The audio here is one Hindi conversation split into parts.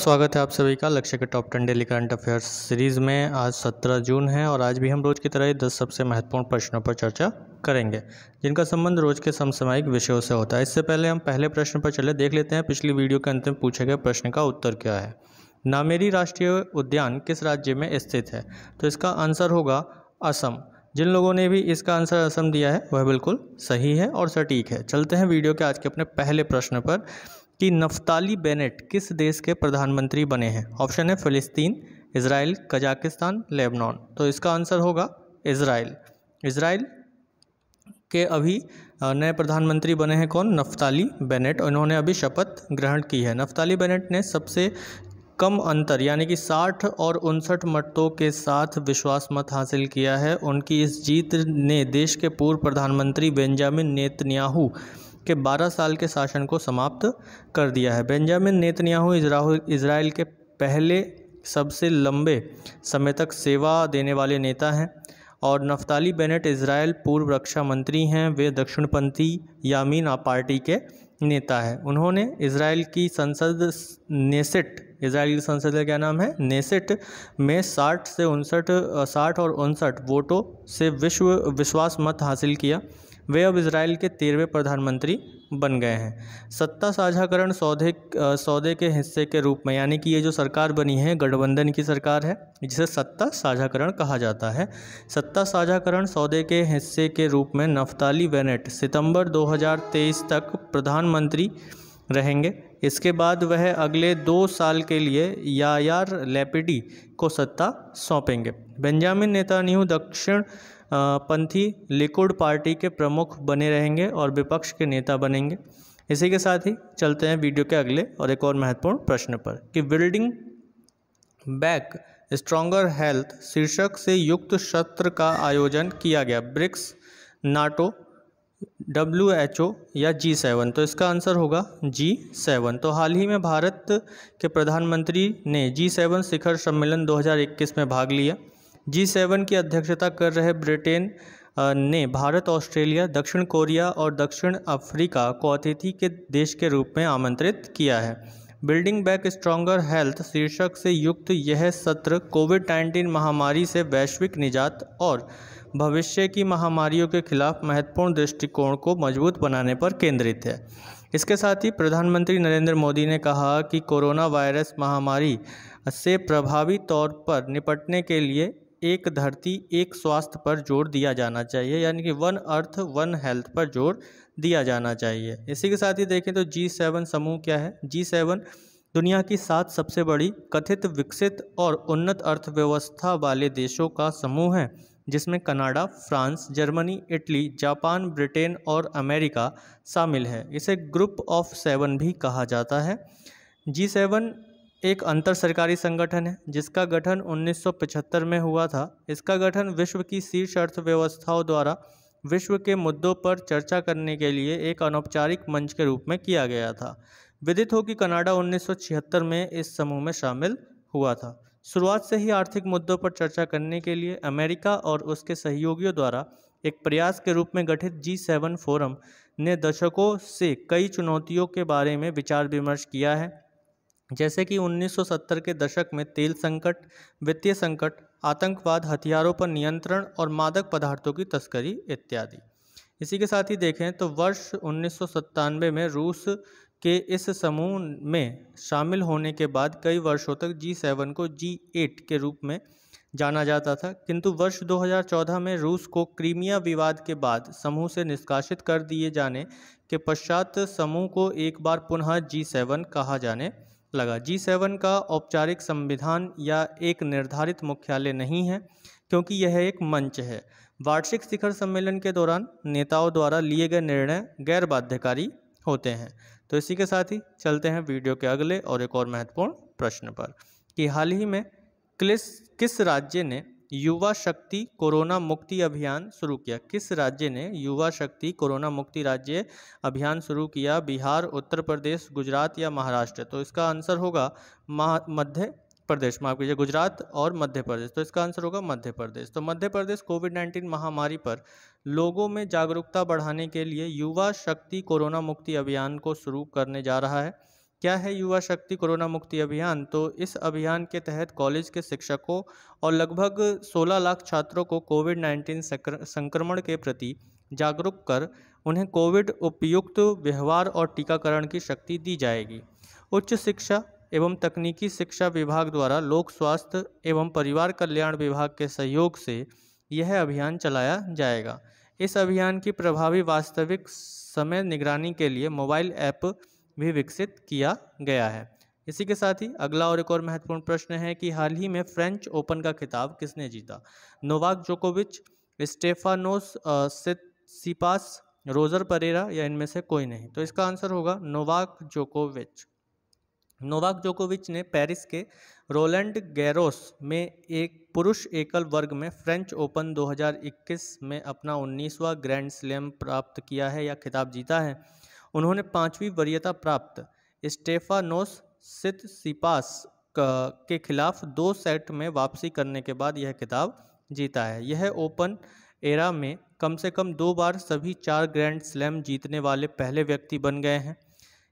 स्वागत है आप सभी का लक्ष्य के top 10 daily current affairs series में। आज 17 जून है और आज भी हम रोज़ की तरह ही 10 सबसे महत्वपूर्ण प्रश्नों पर चर्चा करेंगे जिनका संबंध रोज़ के समसामयिक विषयों से होता है। इससे पहले हम पहले प्रश्न पर चले देख लेते हैं पिछली वीडियो के अंत में पूछे गए प्रश्न का उत्तर क्या है। नामेरी राष्ट्रीय उद्यान किस राज्य में स्थित है? तो इसका आंसर होगा असम। जिन लोगों ने भी इसका आंसर असम दिया है वह बिल्कुल सही है और सटीक है। चलते हैं वीडियो के आज के अपने पहले प्रश्न पर कि नफ्ताली बेनेट किस देश के प्रधानमंत्री बने हैं। ऑप्शन है फिलिस्तीन, इजराइल, कजाकिस्तान, लेबनान। तो इसका आंसर होगा इजराइल। इजराइल के अभी नए प्रधानमंत्री बने हैं कौन? Naftali Bennett. उन्होंने अभी शपथ ग्रहण की है। नफ्ताली बेनेट ने सबसे कम अंतर यानी कि 60 और 59 मतों के साथ विश्वास मत हासिल किया है। उनकी इस जीत ने देश के पूर्व प्रधानमंत्री बेंजामिन नेतन्याहू के 12 साल के शासन को समाप्त कर दिया है। बेंजामिन नेतन्याहू इजराइल के पहले सबसे लंबे समय तक सेवा देने वाले नेता हैं और नफ्ताली बेनेट इजराइल पूर्व रक्षा मंत्री हैं। वे दक्षिणपंथी यामीन पार्टी के नेता हैं। उन्होंने इजराइल की संसद इजराइल की संसद का क्या नाम है? नेसेट में 60 और 59 वोटों से विश्वास मत हासिल किया। वे अब इजराइल के 13वें प्रधानमंत्री बन गए हैं। सत्ता साझाकरण सौदे के हिस्से के रूप में यानी कि ये जो सरकार बनी है गठबंधन की सरकार है जिसे सत्ता साझाकरण कहा जाता है। सत्ता साझाकरण सौदे के हिस्से के रूप में नफ्ताली बेनेट सितंबर 2023 तक प्रधानमंत्री रहेंगे। इसके बाद वह अगले 2 साल के लिए यायार लैपिडी को सत्ता सौंपेंगे। बेंजामिन नेतन्याहू दक्षिण पंथी लिकुड पार्टी के प्रमुख बने रहेंगे और विपक्ष के नेता बनेंगे। इसी के साथ ही चलते हैं वीडियो के अगले और एक और महत्वपूर्ण प्रश्न पर कि बिल्डिंग बैक स्ट्रॉन्गर हेल्थ शीर्षक से युक्त सत्र का आयोजन किया गया। ब्रिक्स, नाटो, WHO या G7। तो इसका आंसर होगा G7। तो हाल ही में भारत के प्रधानमंत्री ने G7 शिखर सम्मेलन 2021 में भाग लिया। G7 की अध्यक्षता कर रहे ब्रिटेन ने भारत, ऑस्ट्रेलिया, दक्षिण कोरिया और दक्षिण अफ्रीका को अतिथि के देश के रूप में आमंत्रित किया है। बिल्डिंग बैक स्ट्रॉन्गर हेल्थ शीर्षक से युक्त यह सत्र कोविड-19 महामारी से वैश्विक निजात और भविष्य की महामारियों के खिलाफ महत्वपूर्ण दृष्टिकोण को मजबूत बनाने पर केंद्रित है। इसके साथ ही प्रधानमंत्री नरेंद्र मोदी ने कहा कि कोरोना वायरस महामारी से प्रभावी तौर पर निपटने के लिए एक धरती एक स्वास्थ्य पर जोर दिया जाना चाहिए यानी कि वन अर्थ वन हेल्थ पर जोर दिया जाना चाहिए। इसी के साथ ही देखें तो G7 समूह क्या है? G7 दुनिया की 7 सबसे बड़ी कथित विकसित और उन्नत अर्थव्यवस्था वाले देशों का समूह है जिसमें Canada, France, Germany, Italy, Japan, Britain और अमेरिका शामिल है। इसे ग्रुप ऑफ 7 भी कहा जाता है। G7 एक अंतर सरकारी संगठन है जिसका गठन 1975 में हुआ था। इसका गठन विश्व की शीर्ष अर्थव्यवस्थाओं द्वारा विश्व के मुद्दों पर चर्चा करने के लिए एक अनौपचारिक मंच के रूप में किया गया था। विदित हो कि कनाडा 1976 में इस समूह में शामिल हुआ था। शुरुआत से ही आर्थिक मुद्दों पर चर्चा करने के लिए अमेरिका और उसके सहयोगियों द्वारा एक प्रयास के रूप में गठित G7 फोरम ने दशकों से कई चुनौतियों के बारे में विचार विमर्श किया है, जैसे कि 1970 के दशक में तेल संकट, वित्तीय संकट, आतंकवाद, हथियारों पर नियंत्रण और मादक पदार्थों की तस्करी इत्यादि। इसी के साथ ही देखें तो वर्ष 1997 में रूस के इस समूह में शामिल होने के बाद कई वर्षों तक G7 को G8 के रूप में जाना जाता था, किंतु वर्ष 2014 में रूस को क्रीमिया विवाद के बाद समूह से निष्कासित कर दिए जाने के पश्चात समूह को एक बार पुनः G7 कहा जाने लगा। G7 का औपचारिक संविधान या एक निर्धारित मुख्यालय नहीं है क्योंकि यह एक मंच है। वार्षिक शिखर सम्मेलन के दौरान नेताओं द्वारा लिए गए निर्णय गैर बाध्यकारी होते हैं। तो इसी के साथ ही चलते हैं वीडियो के अगले और एक और महत्वपूर्ण प्रश्न पर कि हाल ही में किस राज्य ने युवा शक्ति कोरोना मुक्ति अभियान शुरू किया? किस राज्य ने युवा शक्ति कोरोना मुक्ति राज्य अभियान शुरू किया? बिहार, उत्तर प्रदेश, गुजरात या महाराष्ट्र? तो इसका आंसर होगा मध्य प्रदेश। माफ कीजिए, गुजरात और मध्य प्रदेश। तो इसका आंसर होगा मध्य प्रदेश। तो मध्य प्रदेश कोविड-19 महामारी पर लोगों में जागरूकता बढ़ाने के लिए युवा शक्ति कोरोना मुक्ति अभियान को शुरू करने जा रहा है। क्या है युवा शक्ति कोरोना मुक्ति अभियान? तो इस अभियान के तहत कॉलेज के शिक्षकों और लगभग 16 लाख छात्रों को कोविड-19 संक्रमण के प्रति जागरूक कर उन्हें कोविड उपयुक्त व्यवहार और टीकाकरण की शक्ति दी जाएगी। उच्च शिक्षा एवं तकनीकी शिक्षा विभाग द्वारा लोक स्वास्थ्य एवं परिवार कल्याण विभाग के सहयोग से यह अभियान चलाया जाएगा। इस अभियान की प्रभावी वास्तविक समय निगरानी के लिए मोबाइल ऐप भी विकसित किया गया है। इसी के साथ ही अगला और एक और महत्वपूर्ण प्रश्न है कि हाल ही में फ्रेंच ओपन का खिताब किसने जीता? नोवाक जोकोविच, स्टेफानोस सिसिपास, रोजर परेरा या इनमें से कोई नहीं? तो इसका आंसर होगा नोवाक जोकोविच। नोवाक जोकोविच ने पेरिस के रोलैंड गैरोस में एक पुरुष एकल वर्ग में फ्रेंच ओपन 2021 में अपना 19वां ग्रैंड स्लैम प्राप्त किया है या खिताब जीता है। उन्होंने 5वीं वरीयता प्राप्त स्टेफानोस सिसिपास के खिलाफ 2 सेट में वापसी करने के बाद यह खिताब जीता है। यह ओपन एरा में कम से कम 2 बार सभी 4 ग्रैंड स्लैम जीतने वाले पहले व्यक्ति बन गए हैं।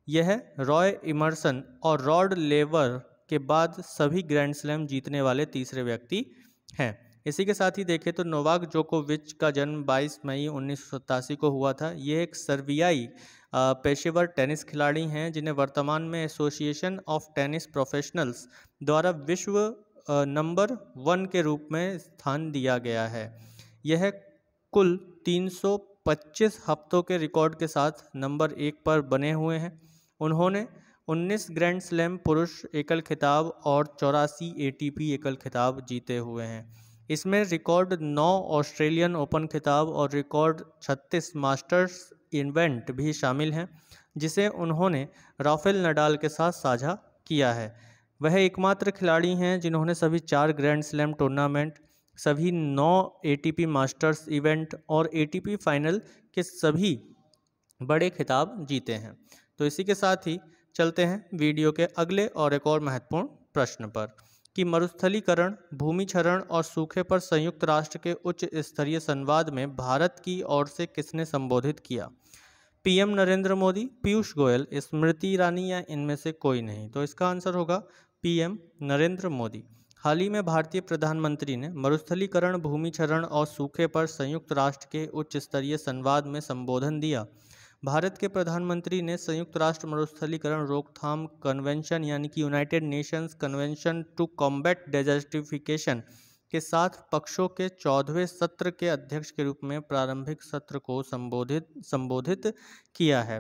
यह रॉय इमर्सन और रॉड लेवर के बाद सभी ग्रैंड स्लैम जीतने वाले तीसरे व्यक्ति हैं। इसी के साथ ही देखें तो नोवाक जोकोविच का जन्म 22 मई 1987 को हुआ था। ये एक सर्बियाई पेशेवर टेनिस खिलाड़ी हैं जिन्हें वर्तमान में एसोसिएशन ऑफ टेनिस प्रोफेशनल्स द्वारा विश्व नंबर 1 के रूप में स्थान दिया गया है। यह कुल 325 हफ्तों के रिकॉर्ड के साथ नंबर 1 पर बने हुए हैं। उन्होंने 19 ग्रैंड स्लैम पुरुष एकल खिताब और 84 एटीपी एकल खिताब जीते हुए हैं। इसमें रिकॉर्ड 9 ऑस्ट्रेलियन ओपन खिताब और रिकॉर्ड 36 मास्टर्स इवेंट भी शामिल हैं, जिसे उन्होंने राफेल नडाल के साथ साझा किया है। वह एकमात्र खिलाड़ी हैं जिन्होंने सभी 4 ग्रैंड स्लैम टूर्नामेंट, सभी 9 एटीपी मास्टर्स इवेंट और एटीपी फाइनल के सभी बड़े खिताब जीते हैं। तो इसी के साथ ही चलते हैं वीडियो के अगले और एक और महत्वपूर्ण प्रश्न पर कि मरुस्थलीकरण, भूमि क्षरण और सूखे पर संयुक्त राष्ट्र के उच्च स्तरीय संवाद में भारत की ओर से किसने संबोधित किया? पीएम नरेंद्र मोदी, पीयूष गोयल, स्मृति ईरानी या इनमें से कोई नहीं? तो इसका आंसर होगा पीएम नरेंद्र मोदी। हाल ही में भारतीय प्रधानमंत्री ने मरुस्थलीकरण, भूमि क्षरण और सूखे पर संयुक्त राष्ट्र के उच्च स्तरीय संवाद में संबोधन दिया। भारत के प्रधानमंत्री ने संयुक्त राष्ट्र मरुस्थलीकरण रोकथाम कन्वेंशन यानी कि United Nations Convention to Combat Desertification के 7 पक्षों के 14वें सत्र के अध्यक्ष के रूप में प्रारंभिक सत्र को संबोधित किया है।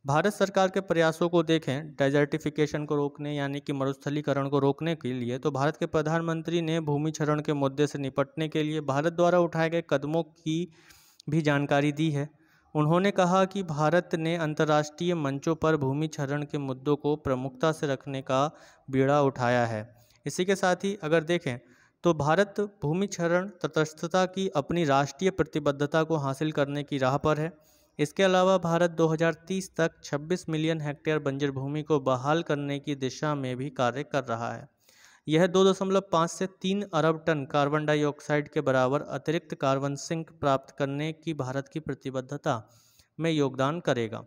भारत सरकार के प्रयासों को देखें डेजर्टिफिकेशन को रोकने यानी कि मरुस्थलीकरण को रोकने के लिए, तो भारत के प्रधानमंत्री ने भूमि क्षरण के मुद्दे से निपटने के लिए भारत द्वारा उठाए गए कदमों की भी जानकारी दी है। उन्होंने कहा कि भारत ने अंतर्राष्ट्रीय मंचों पर भूमि क्षरण के मुद्दों को प्रमुखता से रखने का बीड़ा उठाया है। इसी के साथ ही अगर देखें तो भारत भूमि क्षरण तटस्थता की अपनी राष्ट्रीय प्रतिबद्धता को हासिल करने की राह पर है। इसके अलावा भारत 2030 तक 26 मिलियन हेक्टेयर बंजर भूमि को बहाल करने की दिशा में भी कार्य कर रहा है। यह 2.5 से 3 अरब टन कार्बन डाइऑक्साइड के बराबर अतिरिक्त कार्बन सिंक प्राप्त करने की भारत की प्रतिबद्धता में योगदान करेगा।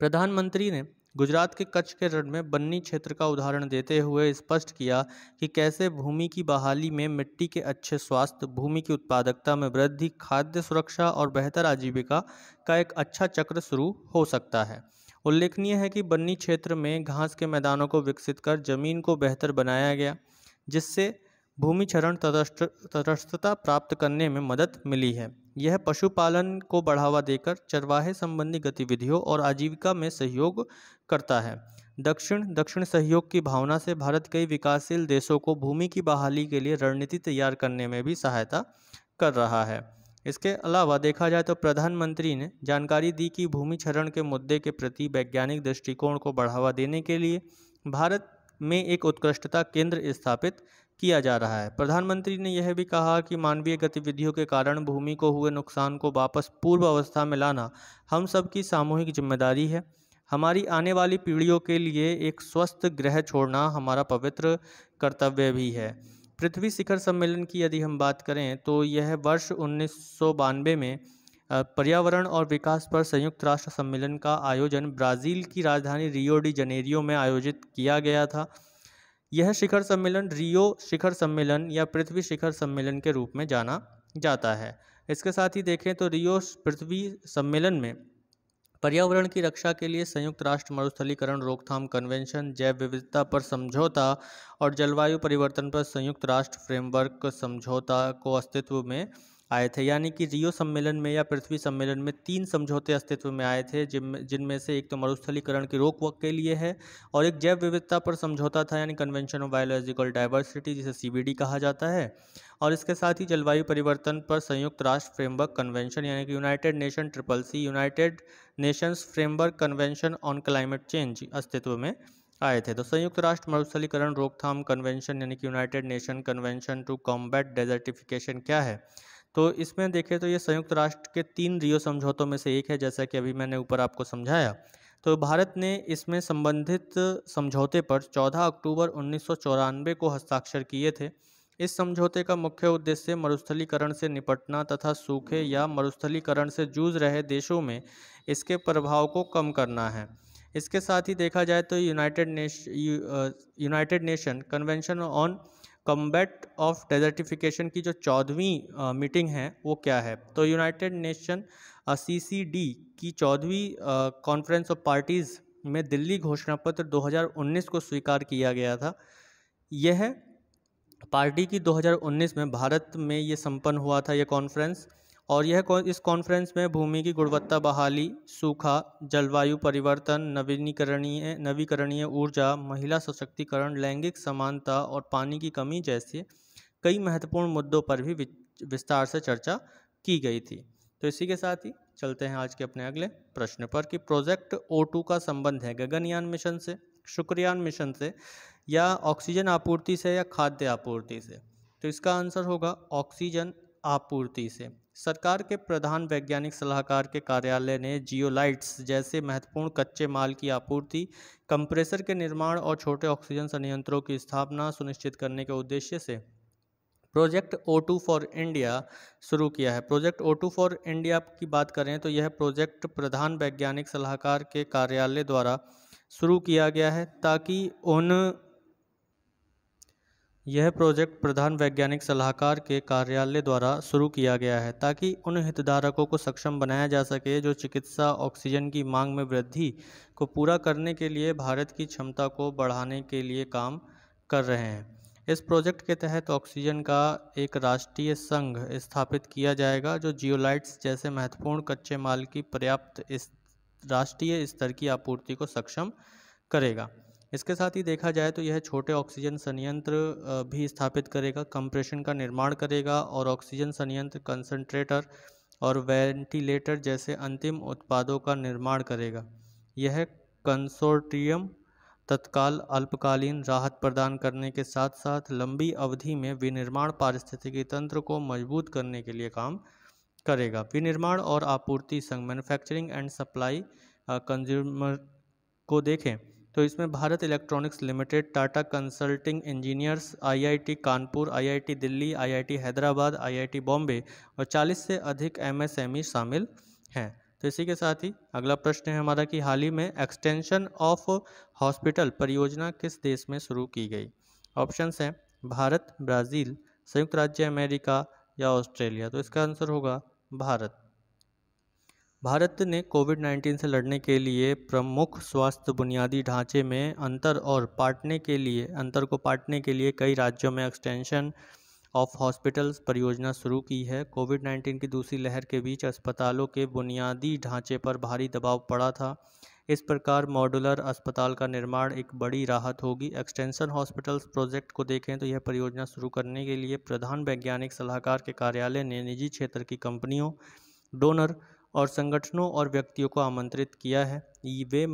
प्रधानमंत्री ने गुजरात के कच्छ के रण में बन्नी क्षेत्र का उदाहरण देते हुए स्पष्ट किया कि कैसे भूमि की बहाली में मिट्टी के अच्छे स्वास्थ्य, भूमि की उत्पादकता में वृद्धि, खाद्य सुरक्षा और बेहतर आजीविका का एक अच्छा चक्र शुरू हो सकता है। उल्लेखनीय है कि बन्नी क्षेत्र में घास के मैदानों को विकसित कर जमीन को बेहतर बनाया गया, जिससे भूमि क्षरण तटस्थता प्राप्त करने में मदद मिली है। यह पशुपालन को बढ़ावा देकर चरवाहे संबंधी गतिविधियों और आजीविका में सहयोग करता है। दक्षिण सहयोग की भावना से भारत कई विकासशील देशों को भूमि की बहाली के लिए रणनीति तैयार करने में भी सहायता कर रहा है। इसके अलावा देखा जाए तो प्रधानमंत्री ने जानकारी दी कि भूमि क्षरण के मुद्दे के प्रति वैज्ञानिक दृष्टिकोण को बढ़ावा देने के लिए भारत में एक उत्कृष्टता केंद्र स्थापित किया जा रहा है। प्रधानमंत्री ने यह भी कहा कि मानवीय गतिविधियों के कारण भूमि को हुए नुकसान को वापस पूर्व अवस्था में लाना हम सबकी सामूहिक जिम्मेदारी है। हमारी आने वाली पीढ़ियों के लिए एक स्वस्थ ग्रह छोड़ना हमारा पवित्र कर्तव्य भी है। पृथ्वी शिखर सम्मेलन की यदि हम बात करें तो यह वर्ष 1992 में पर्यावरण और विकास पर संयुक्त राष्ट्र सम्मेलन का आयोजन ब्राज़ील की राजधानी रियो डी जनेरियो में आयोजित किया गया था। यह शिखर सम्मेलन रियो शिखर सम्मेलन या पृथ्वी शिखर सम्मेलन के रूप में जाना जाता है। इसके साथ ही देखें तो रियो पृथ्वी सम्मेलन में पर्यावरण की रक्षा के लिए संयुक्त राष्ट्र मरुस्थलीकरण रोकथाम कन्वेंशन, जैव विविधता पर समझौता और जलवायु परिवर्तन पर संयुक्त राष्ट्र फ्रेमवर्क समझौता को अस्तित्व में आए थे। यानी कि रियो सम्मेलन में या पृथ्वी सम्मेलन में 3 समझौते अस्तित्व में आए थे, जिनमें से एक तो मरुस्थलीकरण की रोक के लिए है और एक जैव विविधता पर समझौता था यानी कन्वेंशन ऑफ बायोलॉजिकल डाइवर्सिटी, जिसे CBD कहा जाता है, और इसके साथ ही जलवायु परिवर्तन पर संयुक्त राष्ट्र फ्रेमवर्क कन्वेंशन यानी कि United nation CCC, United Nations framework convention on climate change अस्तित्व में आए थे। तो संयुक्त राष्ट्र मरुस्थलीकरण रोकथाम कन्वेंशन यानी कि United Nation Convention to Combat Desertification क्या है? तो इसमें देखें तो ये संयुक्त राष्ट्र के 3 रियो समझौतों में से एक है, जैसा कि अभी मैंने ऊपर आपको समझाया। तो भारत ने इसमें संबंधित समझौते पर 14 अक्टूबर 1994 को हस्ताक्षर किए थे। इस समझौते का मुख्य उद्देश्य मरुस्थलीकरण से निपटना तथा सूखे या मरुस्थलीकरण से जूझ रहे देशों में इसके प्रभाव को कम करना है। इसके साथ ही देखा जाए तो United Nation convention on combat of desertification की जो 14वीं मीटिंग है वो क्या है? तो यूनाइटेड नेशन CCD की 14वीं कॉन्फ्रेंस ऑफ पार्टीज़ में दिल्ली घोषणा पत्र 2019 को स्वीकार किया गया था। यह पार्टी की 2019 में भारत में ये संपन्न हुआ था, यह कॉन्फ्रेंस, और इस कॉन्फ्रेंस में भूमि की गुणवत्ता बहाली, सूखा, जलवायु परिवर्तन, नवीकरणीय ऊर्जा, महिला सशक्तिकरण, लैंगिक समानता और पानी की कमी जैसे कई महत्वपूर्ण मुद्दों पर भी विस्तार से चर्चा की गई थी। तो इसी के साथ ही चलते हैं आज के अपने अगले प्रश्न पर कि प्रोजेक्ट O2 का संबंध है गगनयान मिशन से, शुक्रयान मिशन से, या ऑक्सीजन आपूर्ति से, या खाद्य आपूर्ति से? तो इसका आंसर होगा ऑक्सीजन आपूर्ति से। सरकार के प्रधान वैज्ञानिक सलाहकार के कार्यालय ने जियोलाइट्स जैसे महत्वपूर्ण कच्चे माल की आपूर्ति, कंप्रेसर के निर्माण और छोटे ऑक्सीजन संयंत्रों की स्थापना सुनिश्चित करने के उद्देश्य से प्रोजेक्ट O2 फॉर इंडिया शुरू किया है। प्रोजेक्ट O2 फॉर इंडिया की बात करें तो यह प्रोजेक्ट प्रधान वैज्ञानिक सलाहकार के कार्यालय द्वारा शुरू किया गया है ताकि यह प्रोजेक्ट प्रधान वैज्ञानिक सलाहकार के कार्यालय द्वारा शुरू किया गया है ताकि उन हितधारकों को सक्षम बनाया जा सके जो चिकित्सा ऑक्सीजन की मांग में वृद्धि को पूरा करने के लिए भारत की क्षमता को बढ़ाने के लिए काम कर रहे हैं। इस प्रोजेक्ट के तहत ऑक्सीजन का एक राष्ट्रीय संघ स्थापित किया जाएगा जो जियोलाइट्स जैसे महत्वपूर्ण कच्चे माल की पर्याप्त राष्ट्रीय स्तर की आपूर्ति को सक्षम करेगा। इसके साथ ही देखा जाए तो यह छोटे ऑक्सीजन संयंत्र भी स्थापित करेगा, कंप्रेशन का निर्माण करेगा और ऑक्सीजन संयंत्र, कंसंट्रेटर और वेंटिलेटर जैसे अंतिम उत्पादों का निर्माण करेगा। यह कंसोर्टियम तत्काल अल्पकालीन राहत प्रदान करने के साथ साथ लंबी अवधि में विनिर्माण पारिस्थितिकी तंत्र को मजबूत करने के लिए काम करेगा। विनिर्माण और आपूर्ति संघ मैन्युफैक्चरिंग एंड सप्लाई कंज्यूमर को देखें तो इसमें Bharat electronics limited, Tata consulting engineers, IIT Kanpur, IIT Delhi, IIT Hyderabad, IIT Bombay और 40 से अधिक MSME शामिल हैं। तो इसी के साथ ही अगला प्रश्न है हमारा कि हाल ही में एक्सटेंशन ऑफ हॉस्पिटल परियोजना किस देश में शुरू की गई? ऑप्शंस हैं भारत, ब्राज़ील, संयुक्त राज्य अमेरिका या ऑस्ट्रेलिया। तो इसका आंसर होगा भारत। भारत ने कोविड-19 से लड़ने के लिए प्रमुख स्वास्थ्य बुनियादी ढांचे में अंतर को पाटने के लिए कई राज्यों में एक्सटेंशन ऑफ हॉस्पिटल्स परियोजना शुरू की है। कोविड-19 की दूसरी लहर के बीच अस्पतालों के बुनियादी ढांचे पर भारी दबाव पड़ा था। इस प्रकार मॉड्यूलर अस्पताल का निर्माण एक बड़ी राहत होगी। एक्सटेंशन हॉस्पिटल्स प्रोजेक्ट को देखें तो यह परियोजना शुरू करने के लिए प्रधान वैज्ञानिक सलाहकार के कार्यालय ने निजी क्षेत्र की कंपनियों, डोनर और संगठनों और व्यक्तियों को आमंत्रित किया है। वे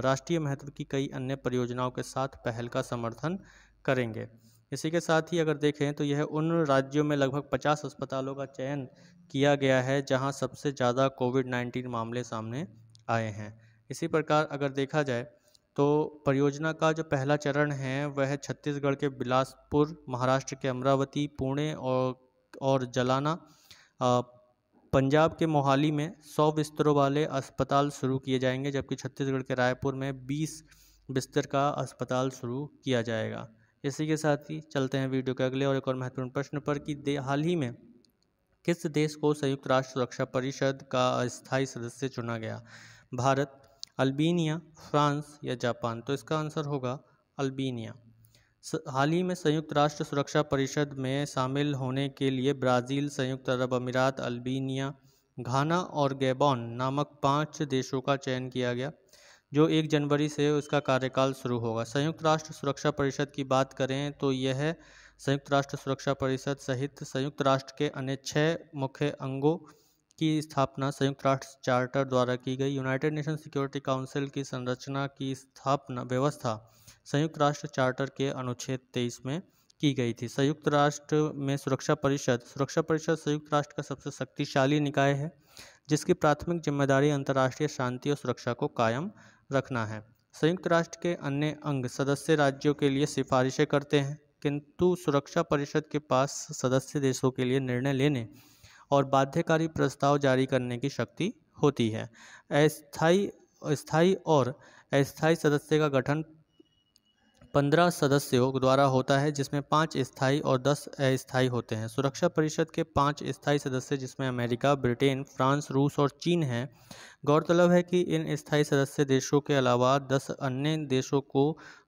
राष्ट्रीय महत्व की कई अन्य परियोजनाओं के साथ पहल का समर्थन करेंगे। इसी के साथ ही अगर देखें तो यह उन राज्यों में लगभग 50 अस्पतालों का चयन किया गया है जहां सबसे ज़्यादा कोविड-19 मामले सामने आए हैं। इसी प्रकार अगर देखा जाए तो परियोजना का जो पहला चरण है वह छत्तीसगढ़ के बिलासपुर, महाराष्ट्र के अमरावती, पुणे और जलाना, पंजाब के मोहाली में 100 बिस्तरों वाले अस्पताल शुरू किए जाएंगे, जबकि छत्तीसगढ़ के रायपुर में 20 बिस्तर का अस्पताल शुरू किया जाएगा। इसी के साथ ही चलते हैं वीडियो के अगले और एक और महत्वपूर्ण प्रश्न पर कि हाल ही में किस देश को संयुक्त राष्ट्र सुरक्षा परिषद का अस्थायी सदस्य चुना गया? भारत, अल्बानिया, फ्रांस या जापान? तो इसका आंसर होगा अल्बानिया। हाल ही में संयुक्त राष्ट्र सुरक्षा परिषद में शामिल होने के लिए ब्राज़ील, संयुक्त अरब अमीरात, अल्बानिया, घाना और गैबोन नामक 5 देशों का चयन किया गया, जो 1 जनवरी से उसका कार्यकाल शुरू होगा। संयुक्त राष्ट्र सुरक्षा परिषद की बात करें तो यह संयुक्त राष्ट्र सुरक्षा परिषद सहित संयुक्त राष्ट्र के अन्य 6 मुख्य अंगों की स्थापना संयुक्त राष्ट्र चार्टर द्वारा की गई। यूनाइटेड नेशन सिक्योरिटी काउंसिल की संरचना की स्थापना व्यवस्था संयुक्त राष्ट्र चार्टर के अनुच्छेद 23 में की गई थी। संयुक्त राष्ट्र में सुरक्षा परिषद संयुक्त राष्ट्र का सबसे शक्तिशाली निकाय है, जिसकी प्राथमिक जिम्मेदारी अंतर्राष्ट्रीय शांति और सुरक्षा को कायम रखना है। संयुक्त राष्ट्र के अन्य अंग सदस्य राज्यों के लिए सिफारिशें करते हैं, किंतु सुरक्षा परिषद के पास सदस्य देशों के लिए निर्णय लेने और बाध्यकारी प्रस्ताव जारी करने की शक्ति होती है। स्थायी और अस्थायी सदस्य का गठन 15 सदस्यों द्वारा होता है, जिसमें 5 स्थायी और 10 अस्थायी होते हैं। सुरक्षा परिषद के 5 स्थायी सदस्य, जिसमें अमेरिका, ब्रिटेन, फ्रांस, रूस और चीन हैं। गौरतलब है कि इन स्थायी सदस्य देशों के अलावा 10 अन्य देशों को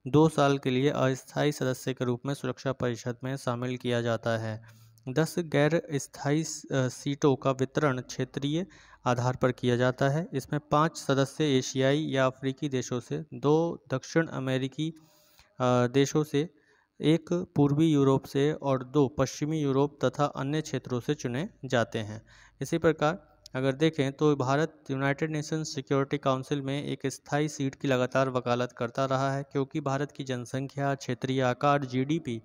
2 साल के लिए अस्थायी सदस्य के रूप में सुरक्षा परिषद में शामिल किया जाता है। 10 गैर स्थायी सीटों का वितरण क्षेत्रीय आधार पर किया जाता है। इसमें 5 सदस्य एशियाई या अफ्रीकी देशों से, 2 दक्षिण अमेरिकी देशों से, 1 पूर्वी यूरोप से और 2 पश्चिमी यूरोप तथा अन्य क्षेत्रों से चुने जाते हैं। इसी प्रकार अगर देखें तो Bharat United Nations security council में एक स्थायी सीट की लगातार वकालत करता रहा है, क्योंकि भारत की जनसंख्या, क्षेत्रीय आकार, जीडीपी,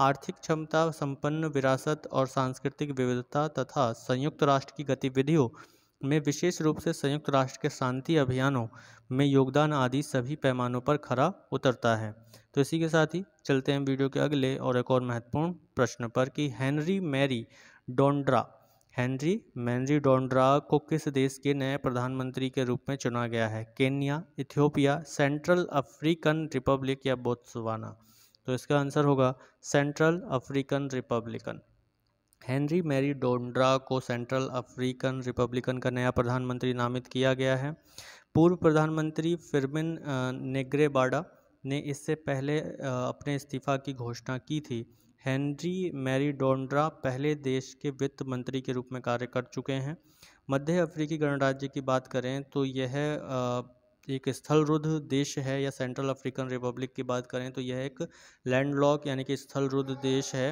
आर्थिक क्षमता, संपन्न विरासत और सांस्कृतिक विविधता तथा संयुक्त राष्ट्र की गतिविधियों में विशेष रूप से संयुक्त राष्ट्र के शांति अभियानों में योगदान आदि सभी पैमानों पर खरा उतरता है। तो इसी के साथ ही चलते हैं वीडियो के अगले और एक और महत्वपूर्ण प्रश्न पर कि हेनरी मैरी डोंड्रा को किस देश के नए प्रधानमंत्री के रूप में चुना गया है? Kenya, Ethiopia, Central African Republic या बोत्सवाना? तो इसका आंसर होगा Central African Republican. Henri Marie Dondra को सेंट्रल अफ्रीकन रिपब्लिकन का नया प्रधानमंत्री नामित किया गया है। पूर्व प्रधानमंत्री फिरमिन नेग्रेबाडा ने इससे पहले अपने इस्तीफा की घोषणा की थी। हेनरी मैरी डोंड्रा पहले देश के वित्त मंत्री के रूप में कार्य कर चुके हैं। मध्य अफ्रीकी गणराज्य की बात करें तो यह एक स्थलरुद्ध देश है, या सेंट्रल अफ्रीकन रिपब्लिक की बात करें तो यह एक लैंडलॉक यानी कि स्थलरुद्ध देश है।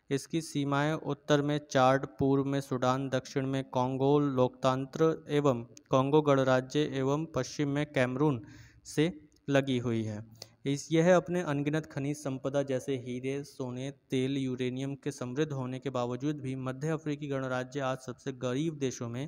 इसकी सीमाएं उत्तर में चाड, पूर्व में सूडान, दक्षिण में कॉन्गो लोकतंत्र एवं कॉन्गो गणराज्य एवं पश्चिम में कैमरून से लगी हुई है। यह अपने अनगिनत खनिज संपदा जैसे हीरे, सोने, तेल, यूरेनियम के समृद्ध होने के बावजूद भी मध्य अफ्रीकी गणराज्य आज सबसे गरीब देशों में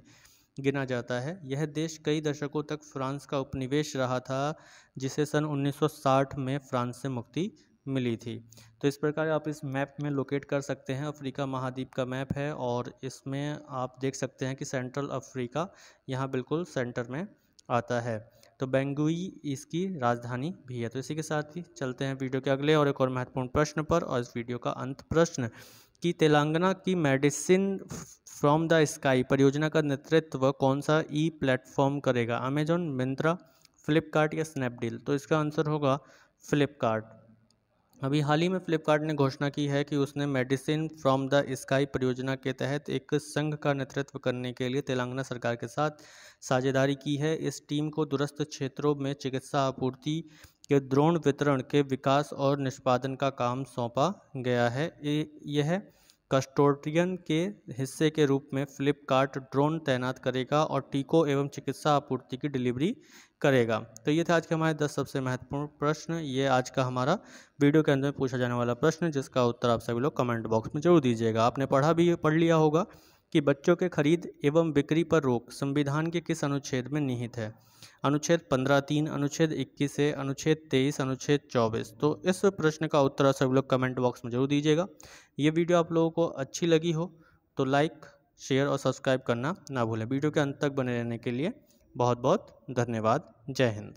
गिना जाता है। यह देश कई दशकों तक फ्रांस का उपनिवेश रहा था, जिसे सन 1960 में फ्रांस से मुक्ति मिली थी। तो इस प्रकार आप इस मैप में लोकेट कर सकते हैं। अफ्रीका महाद्वीप का मैप है और इसमें आप देख सकते हैं कि सेंट्रल अफ्रीका यहाँ बिल्कुल सेंटर में आता है। तो बैंगुई इसकी राजधानी भी है। तो इसी के साथ ही चलते हैं वीडियो के अगले और एक और महत्वपूर्ण प्रश्न पर, और इस वीडियो का अंत प्रश्न कि तेलंगाना की मेडिसिन फ्रॉम द स्काई परियोजना का नेतृत्व कौन सा ई प्लेटफॉर्म करेगा? अमेजॉन, मिंत्रा, फ्लिपकार्ट या स्नैपडील? तो इसका आंसर होगा फ्लिपकार्ट। अभी हाल ही में फ्लिपकार्ट ने घोषणा की है कि उसने मेडिसिन फ्रॉम द स्काई परियोजना के तहत एक संघ का नेतृत्व करने के लिए तेलंगाना सरकार के साथ साझेदारी की है। इस टीम को दूरस्थ क्षेत्रों में चिकित्सा आपूर्ति के ड्रोन वितरण के विकास और निष्पादन का काम सौंपा गया है। यह कस्टोडियन के हिस्से के रूप में फ्लिपकार्ट ड्रोन तैनात करेगा और टीकों एवं चिकित्सा आपूर्ति की डिलीवरी करेगा। तो ये थे आज के हमारे 10 सबसे महत्वपूर्ण प्रश्न। ये आज का हमारा वीडियो के अंत में पूछा जाने वाला प्रश्न, जिसका उत्तर आप सभी लोग कमेंट बॉक्स में जरूर दीजिएगा। आपने पढ़ लिया होगा कि बच्चों के खरीद एवं बिक्री पर रोक संविधान के किस अनुच्छेद में निहित है? अनुच्छेद 15(3), अनुच्छेद 21 से, अनुच्छेद 23, अनुच्छेद 24। तो इस प्रश्न का उत्तर सभी लोग कमेंट बॉक्स में जरूर दीजिएगा। ये वीडियो आप लोगों को अच्छी लगी हो तो लाइक, शेयर और सब्सक्राइब करना ना भूलें। वीडियो के अंत तक बने रहने के लिए बहुत बहुत धन्यवाद। जय हिंद।